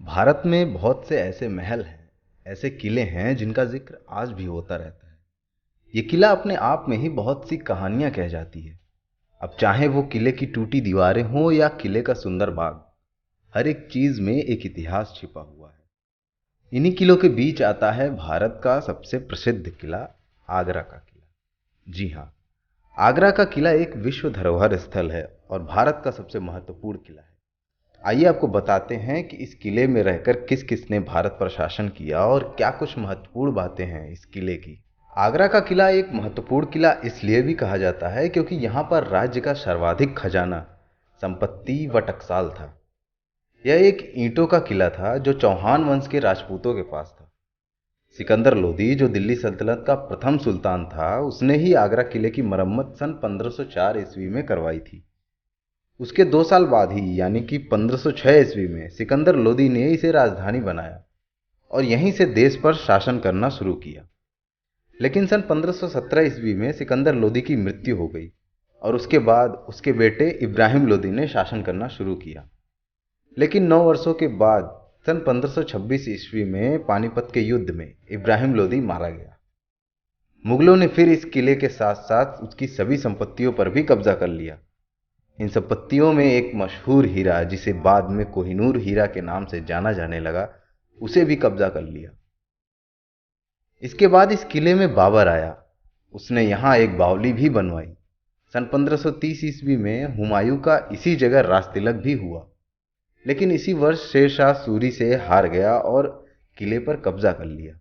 भारत में बहुत से ऐसे महल हैं, ऐसे किले हैं जिनका जिक्र आज भी होता रहता है। ये किला अपने आप में ही बहुत सी कहानियां कह जाती है। अब चाहे वो किले की टूटी दीवारें हों या किले का सुंदर बाग, हर एक चीज में एक इतिहास छिपा हुआ है। इन्हीं किलों के बीच आता है भारत का सबसे प्रसिद्ध किला, आगरा का किला। जी हाँ, आगरा का किला एक विश्व धरोहर स्थल है और भारत का सबसे महत्वपूर्ण किला है। आइए आपको बताते हैं कि इस किले में रहकर किस किस ने भारत पर शासन किया और क्या कुछ महत्वपूर्ण बातें हैं इस किले की। आगरा का किला एक महत्वपूर्ण किला इसलिए भी कहा जाता है क्योंकि यहाँ पर राज्य का सर्वाधिक खजाना, संपत्ति व टकसाल था। यह एक ईंटों का किला था जो चौहान वंश के राजपूतों के पास था। सिकंदर लोदी, जो दिल्ली सल्तनत का प्रथम सुल्तान था, उसने ही आगरा किले की मरम्मत सन 1504 ईस्वी में करवाई थी। उसके 2 साल बाद ही यानी कि 1506 ईस्वी में सिकंदर लोदी ने इसे राजधानी बनाया और यहीं से देश पर शासन करना शुरू किया। लेकिन सन 1517 ईस्वी में सिकंदर लोदी की मृत्यु हो गई और उसके बाद उसके बेटे इब्राहिम लोदी ने शासन करना शुरू किया। लेकिन 9 वर्षों के बाद सन 1526 ईस्वी में पानीपत के युद्ध में इब्राहिम लोदी मारा गया। मुगलों ने फिर इस किले के साथ साथ उसकी सभी संपत्तियों पर भी कब्जा कर लिया। इन संपत्तियों में एक मशहूर हीरा, जिसे बाद में कोहिनूर हीरा के नाम से जाना जाने लगा, उसे भी कब्जा कर लिया। इसके बाद इस किले में बाबर आया। उसने यहाँ एक बावली भी बनवाई। सन 1530 ईस्वी में हुमायूं का इसी जगह राजतिलक भी हुआ। लेकिन इसी वर्ष शेर शाह सूरी से हार गया और किले पर कब्जा कर लिया।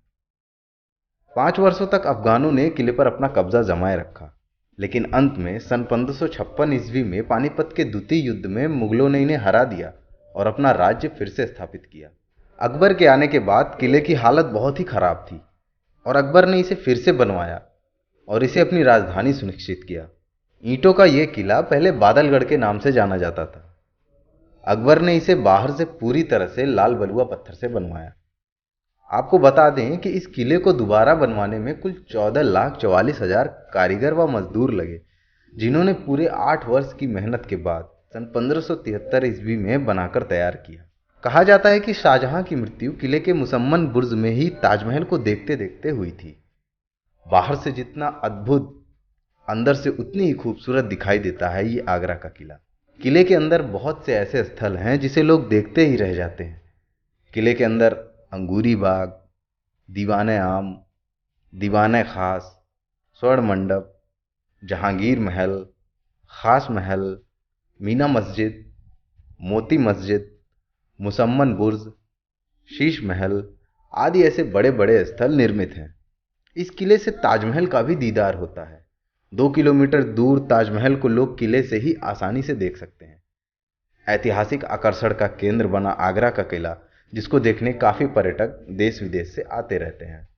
5 वर्षों तक अफगानों ने किले पर अपना कब्जा जमाए रखा। लेकिन अंत में सन 1556 ईस्वी में पानीपत के द्वितीय युद्ध में मुगलों ने इन्हें हरा दिया और अपना राज्य फिर से स्थापित किया। अकबर के आने के बाद किले की हालत बहुत ही खराब थी और अकबर ने इसे फिर से बनवाया और इसे अपनी राजधानी सुनिश्चित किया। ईंटों का यह किला पहले बादलगढ़ के नाम से जाना जाता था। अकबर ने इसे बाहर से पूरी तरह से लाल बलुआ पत्थर से बनवाया। आपको बता दें कि इस किले को दोबारा बनवाने में कुल 14,44,000 कारीगर व मजदूर लगे, जिन्होंने पूरे 8 वर्ष की मेहनत के बाद सन 1573 ईस्वी में बनाकर तैयार किया। कहा जाता है कि शाहजहां की मृत्यु किले के मुसम्मन बुर्ज में ही ताजमहल को देखते देखते हुई थी। बाहर से जितना अद्भुत, अंदर से उतनी ही खूबसूरत दिखाई देता है ये आगरा का किला। किले के अंदर बहुत से ऐसे स्थल हैं जिसे लोग देखते ही रह जाते हैं। किले के अंदर अंगूरी बाग, दीवाने आम, दीवाने खास, स्वर्ण मंडप, जहांगीर महल, खास महल, मीना मस्जिद, मोती मस्जिद, मुसम्मन बुर्ज, शीश महल आदि ऐसे बड़े बड़े स्थल निर्मित हैं। इस किले से ताजमहल का भी दीदार होता है। 2 किलोमीटर दूर ताजमहल को लोग किले से ही आसानी से देख सकते हैं। ऐतिहासिक आकर्षण का केंद्र बना आगरा का किला, जिसको देखने काफी पर्यटक देश विदेश से आते रहते हैं।